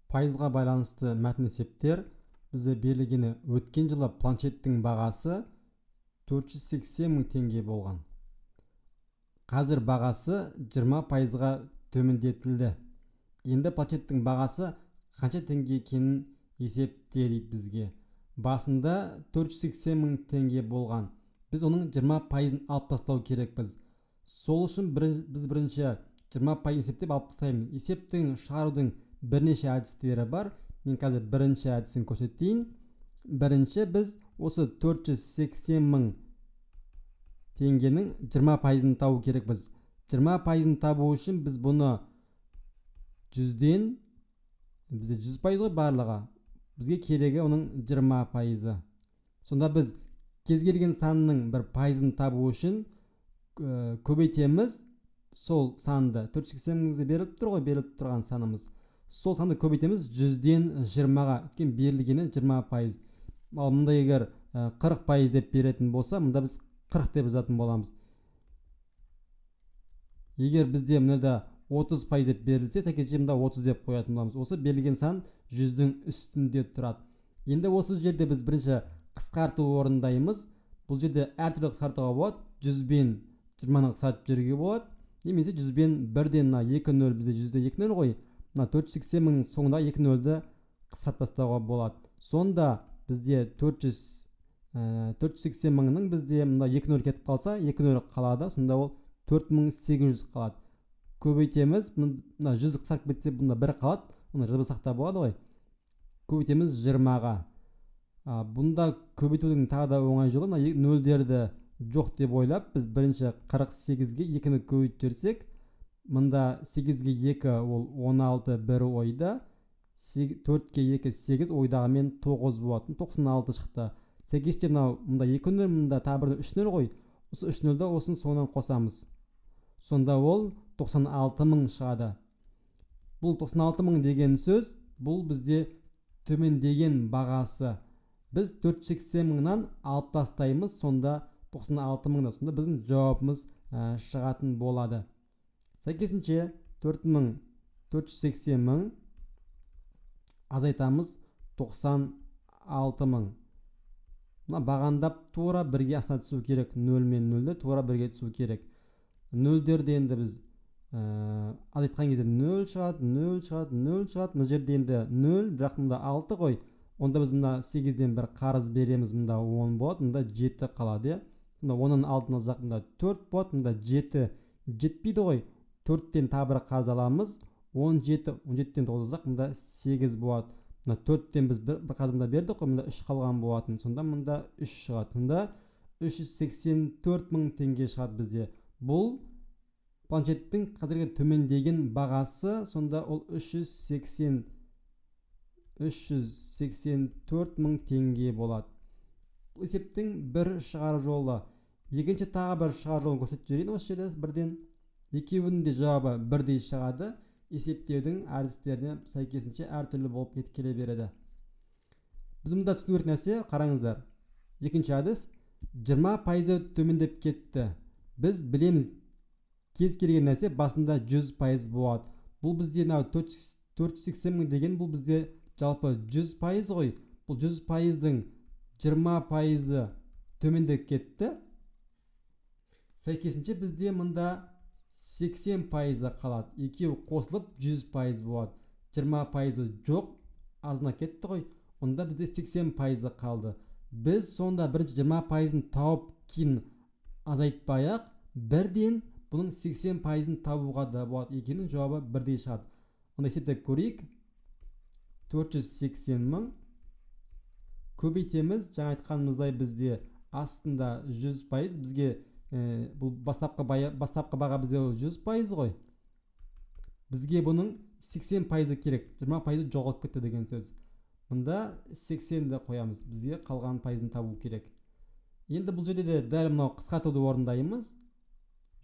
Пайызға байланысты мәтін есептер бізде берілгені өткен жылы планшеттің бағасы 480 мың теңге болған. Қазір бағасы 20%-ға төмендетілді. Енді планшеттің бағасы қанша теңге екенін есептейді бізге. Басында 480 мың теңге болған. Біз оның 20%-ын алып тастау керекпіз. Сол үшін біз бірінші 20% есептеп алып тастаймыз. Есептің шығарудың бірнеше әдістері бар. Мен қазір бірінші әдісін көрсетейін. Бірінші біз осы 480 мың теңгенің 20%-ын табу керекпіз. 20%-ын табу үшін біз бұны 100-ден, бізде 100% ғой барлығы, бізге керегі оның 20%. Сонда біз кез келген санның бір пайызын табу үшін көбейтеміз. Сол санды 480 мыңызды беріліп тұр ғой, беріліп тұрған санымыз. Сол санды көбейтеміз 100-ден 20-ға, өйткені берілгені 20%. Ал мұнда егер 40% деп беретін болса, мұнда біз 40 деп жазатын боламыз. Егер бізде мұнда 30% деп берілсе, сәйкесінше мұнда 30 деп қоятын боламыз. Осы берілген сан 100-дің үстінде тұрады. Енді осы жерде біз бірінші қысқарту орындаймыз. Бұл жерде әртүрлі қысқартуға болады. 100-бен 20-ны қысқартып жіберуге болады. Немесе 100-бен 1-ден 2-0, бізде 100-де 2-0 ғой. 480 мың соңында 2-0-ді қысқартып тастауға болады. Сонда бізде 480 мыңның бізде мында 2-0 кетіп қалса, 2-0 қалады. Сонда ол 4800 қалады. Көбейтеміз, мына 100 қысқарып кетсе, бұнда 1 қалады. Оны жазбасақ та болады ғой. Көбейтеміз 20-ға. Бұнда көбейтудің тағы да оңай жолы, нөлдерді жоқ деп ойлап, біз бірінші 48-ге 2-ні көбейтіп жіберсек, мында 8-ге 2 ол 16, 1 ойда, 4-ге 2 8, ойдағымен 9 болады. 96 шықты. Сәйкесінше мында 2-0, мында тағы 3-0 ғой. Осы 3-0-ді осының соңынан қосамыз. Сонда ол 96 мың шығады. Бұл 96 мың деген сөз, бұл бізде төмендеген бағасы. Біз 480 мыңнан алып тастаймыз, сонда 96 мыңда. Сонда біздің жауабымыз шығатын болады. Сәйкесінше 480 мың азайтамыз 96 мың. Бағандап тура бірге астына түсу керек. 0 мен 0-ді тура бірге түсу керек. 0-дерді енді біз азайтқан кезде 0 шығады, 0 шығады, 0 шығады. Бұл жерде енді 0, бірақ мұнда 6 ғой. Онда біз мұнда 8-ден бір қарыз береміз, мұнда 10 болады, мұнда 7 қалады. Мұнда 10-ның алдына зақ, мұнда 4 болады, мұнда 7 жетпейді ғой. 4-тен тағы бір қарыз аламыз, 17-тен 9 зақ, мұнда 8 болады. Мұнда 4-тен біз бір қарызында бердік қой, мұнда 3 қалған болатын. Сонда мұнда 3 шығады. Мұнда 384 мың теңге шығады бізде. Бұл планшеттің қазіргі төмендеген бағасы, сонда ол 384 мың теңге болады. Бұл есептің бір шығар жолы. Екінші тағы бір шығар жолын көрсетіп жіберейін осы жерде бірден. Екеуінің де жауабы бірдей шығады. Есептеудің әдістеріне сәйкесінше әртүрлі болып келе береді. Біз мұнда түсіну керек нәрсе, қараңыздар. Екінші әдіс 20% төмендеп кетті. Біз білеміз, кез келген нәрсе басында 100% болады. Бұл бізде 480 мың деген бұл бізде жалпы 100% ғой. Бұл 100%-дің 20%-ы төмендеп кетті. Сәйкесінше бізде мұнда 80% қалады. Екеу қосылып 100% болады. 20% жоқ, азына кетті ғой. Онда бізде 80% қалды. Біз сонда бірінші 20%-ын тауып кейін азайтпай-ақ, бірден бұның 80%-ын табуға да болады. Екенің жауабы бірдей шығады. Онда есептеп көрейік. 480 мың көбейтеміз. Жаңа айтқанымыздай бізде астында 100%, бізге бұл бастапқы баға бізде 100% ғой. Бізге бұның 80% керек. 20% жоғалып кетті деген сөз. Мұнда 80-ді қоямыз. Бізге қалған пайызын табу керек. Енді бұл жерде де дәл мынау қысқартуды орындаймыз.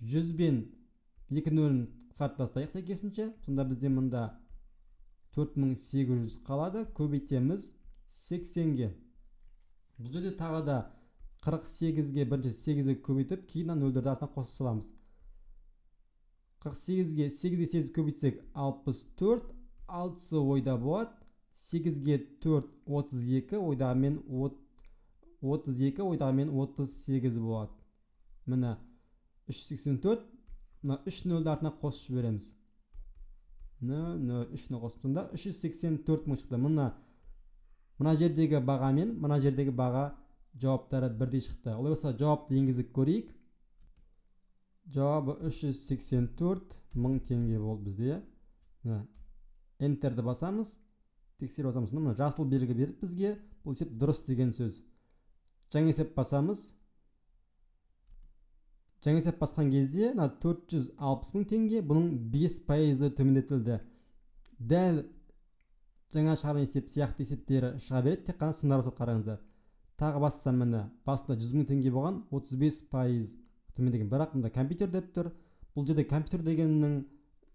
100-бен 2-0-ін қысқартып тастайық сәйкесінше. Сонда бізде мұнда 4800 қалады. Көбейтеміз 80-ге. Бұл жерде тағы да 48-ге бірінші 8-ді көбейтіп, кейін 0-дерді артына қоса саламыз. 48-ге 8-ге 8 көбейтсек 64, 6-сы ойда болады. 8-ге 4 32, ойдағымен 32, ойдағымен 38 болады. Міне 384. Мына 3 нөлді артына қосып жібереміз. 0 0 3-ні қосқанда 384 мың шықты. Мына жердегі баға мен мына жердегі баға жауаптары бірдей шықты. Олай болса жауапты енгізіп көрейік. Жауабы 384 мың теңге болды бізде. Enterді басамыз, тексеріп басамыз. Мына жасыл белгі беріп бізге, бұл есеп дұрыс деген сөз. Жаңа есеп басамыз. Жаңа есеп басқан кезде 460 мың теңге, бұның 5% төмендетілді. Дәл жаңа шығарған есеп сияқты есептері шыға береді, тек қана сындар осылып қараңыздар. Тағы бассам міне, басында 100 мың теңге болған, 35% төмендеген. Бірақ мұнда компьютер деп тұр. Бұл жерде компьютер дегеннің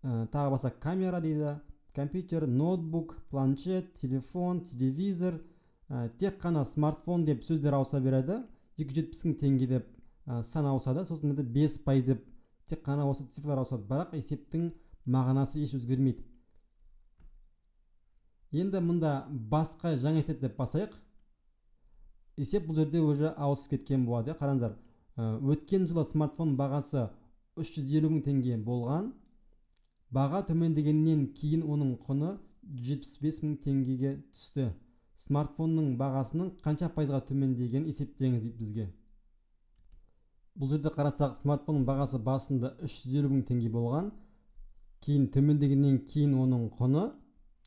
тағы баса камера дейді. Компьютер, ноутбук, планшет, телефон, телевизор, тек қана смартфон деп сөздер ауыса береді. 270 мың теңге деп сан ауысады. Сосын 5% деп тек қана осы цифрлар ауысады. Бірақ есептің мағынасы еш өзгермейді. Енді мұнда басқа жаңа есеп деп басайық. Есеп бұл жерде уже ауысып кеткен болады. Қараңыздар, өткен жылы смартфон бағасы 350 мың теңге болған. Баға төмендегеннен кейін оның құны 75 мың теңгеге түсті. Смартфонның бағасының қанша пайызға төмендеген есептеңіз дейді бізге. Бұл жерде қарасақ, смартфонның бағасы басында 350 мың теңге болған. Кейін төмендегеннен кейін оның құны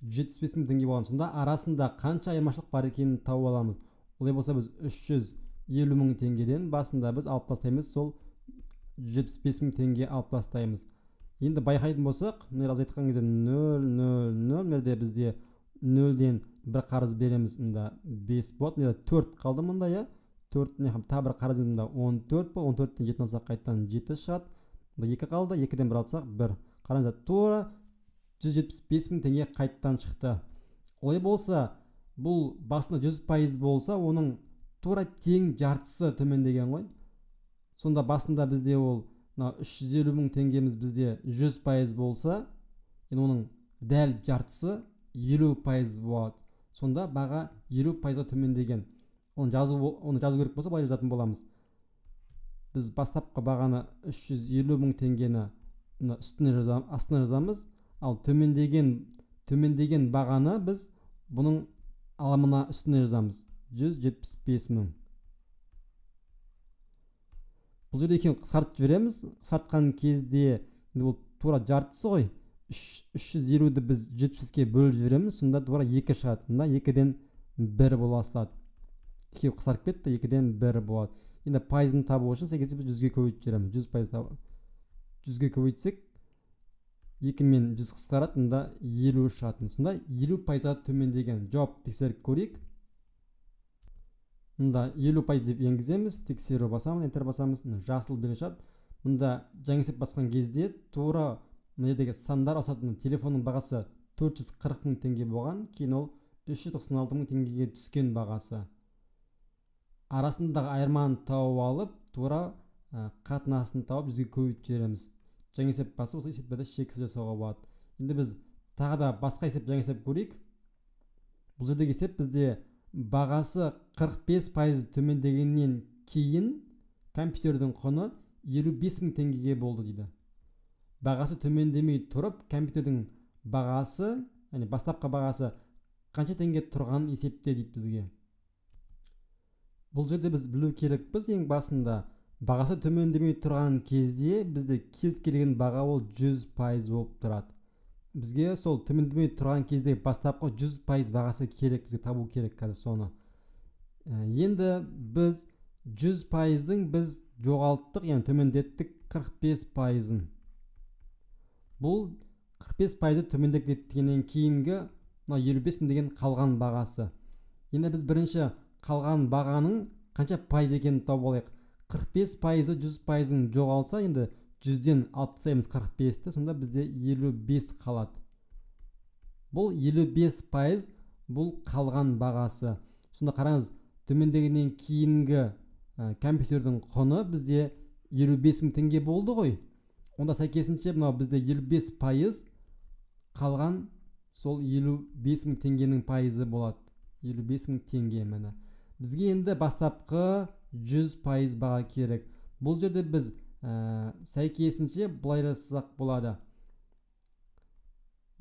75 мың теңге болған. Сонда арасында қанша айырмашылық бар екенін тауып аламыз. Олай болса біз 350 мың теңгеден басында біз алып тастаймыз, сол 75 мың теңге алып тастаймыз. Енді байқайтын болсақ, мына азайтқан кезде 0 0 0, мерде бізде 0-ден бір қарыз береміз, мұнда 5 болады, мұнда 4 қалды мұнда, я 4-не та бір қарыз мұнда 14 бол, 14-тен 7 алсақ қайттан 7 шығады, мұнда 2 қалды, 2-ден бір алсақ 1. Қараңыздар, тура 175 мың теңге қайттан шықты. Олай болса, бұл басында 100% болса, оның тура тең жартысы төмендеген ғой. Сонда басында бізде ол 350 мың теңгеміз бізде 100% болса, оның дәл жартысы 50% болады. Сонда баға 50%-ға төмендеген. Оны жазу керек болса, былай жазатын боламыз. Біз бастапқы бағаны 350 мың теңгені астына жазамыз, ал төмендеген бағаны біз бұның алымына үстіне жазамыз. 175 мың. Бұл жерде екен қысқартып жібереміз. Қысқартқан кезде бұл тура жартысы ғой. 350-ді біз 70-ке бөліп жібереміз. Сонда тура 2 шығады. Мында 2-ден 1 бола салады. 2 қысқарып кетті, 2-ден 1 болады. Енді пайызын табу үшін сәйкес біз 100-ге көбейтіп жібереміз. 100-ге көбейтсек 2 мен 100 қысқарады, мында 50 шығады. Сонда 50%-ға төмендеген. Жауап тексеріп көрейік. Мұнда 50% деп енгіземіз, тексеру басамыз, enter басамыз, жасыл белгі шығады. Мұнда жаңа есеп басқан кезде тура мына жердегі сандар ауысатын. Телефонның бағасы 440 мың теңге болған, кейін ол 396 мың теңгеге түскен бағасы. Арасындағы айырманы тауып алып, тура қатынасын тауып 100-ге көбейтіп жібереміз. Жаңа есеп басып, осы есептерді шексіз жасауға болады. Енді біз тағы да басқа есеп, жаңа есеп көрейік. Бұл жердегі есеп бізде бағасы 45% төмендегеннен кейін компьютердің құны 55 мың теңгеге болды дейді. Бағасы төмендемей тұрып, компьютердің бағасы, яғни бастапқы бағасы қанша теңге тұрған есепте дейді бізге. Бұл жерде біз білу керекпіз, ең басында бағасы төмендемей тұрған кезде бізде кез келген баға ол 100% болып тұрады. Бізге сол төмендемей тұрған кезде бастапқы 100% бағасы керек, бізге табу керек қазір соны. Енді біз 100%-дің біз жоғалттық, яғни төмендеттік 45%-ын. Бұл 45%-ды төмендеп кеткеннен кейінгі 55 мың деген қалған бағасы. Енді біз бірінші қалған бағаның қанша пайыз екенін тауып алайық. 45%-ы 100%-ын жоғалса, енді 100-ден алып тастаймыз 45-ті, сонда бізде 55 қалады. Бұл 55%, бұл қалған бағасы. Сонда қараңыз, төмендегеннен кейінгі компьютердің құны бізде 55 мың теңге болды ғой. Онда сәйкесінше мынау бізде 55% қалған сол 55.000 теңгенің пайызы болады. 55.000 теңге міне. Бізге енді бастапқы 100% баға керек. Бұл жерде біз сәйкесінше былай жасасақ болады.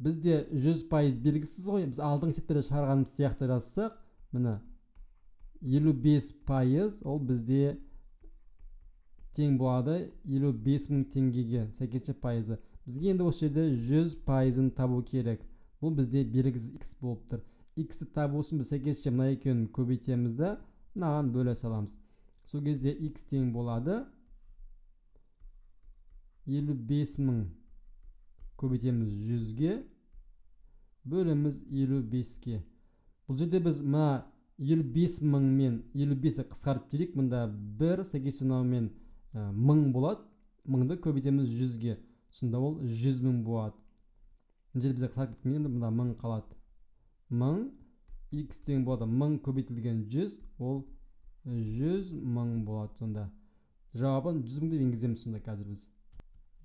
Бізде 100% белгісіз ғой. Біз алдыңғы есептерде шығарғанымыз сияқты жазсақ, міне 55% ол бізде тең болады 55.000 теңгеге, сәйкесінше пайызы. Бізге енді осы жерде 100%-ын табу керек. Бұл бізде белгісіз x болып тұр. X-ті табу үшін біз сәйкесінше мына екеуін көбейтеміз де мынаған бөле саламыз. Сол кезде x тең болады 55.000 көбейтеміз 100-ге, бөлеміз 55-ке. Бұл жерде біз мына 55.000 мен 55-і қысқартып жіберейік. Мұнда 1 сәйкесінше мынаумен 1000 болады. 1000-ды көбейтеміз 100-ге. Сонда ол 100.000 болады. Мына жерде бізде қысқарып кеткенде мұнда 1000 қалады. 1000 x тең болады 1000 көбейтілген 100, ол 100.000 болады. Сонда жауабын 100.000 деп енгіземіз. Сонда қазір біз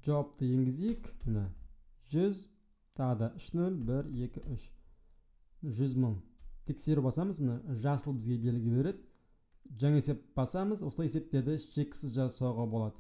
жауапты енгізейік. Міне 100 тағы да 3 0 1 2 3 100.000. Тексеру басамыз. Міне жасыл бізге белгі береді. Жаңа есеп басамыз. Осылай есептерді шексіз жасауға болады.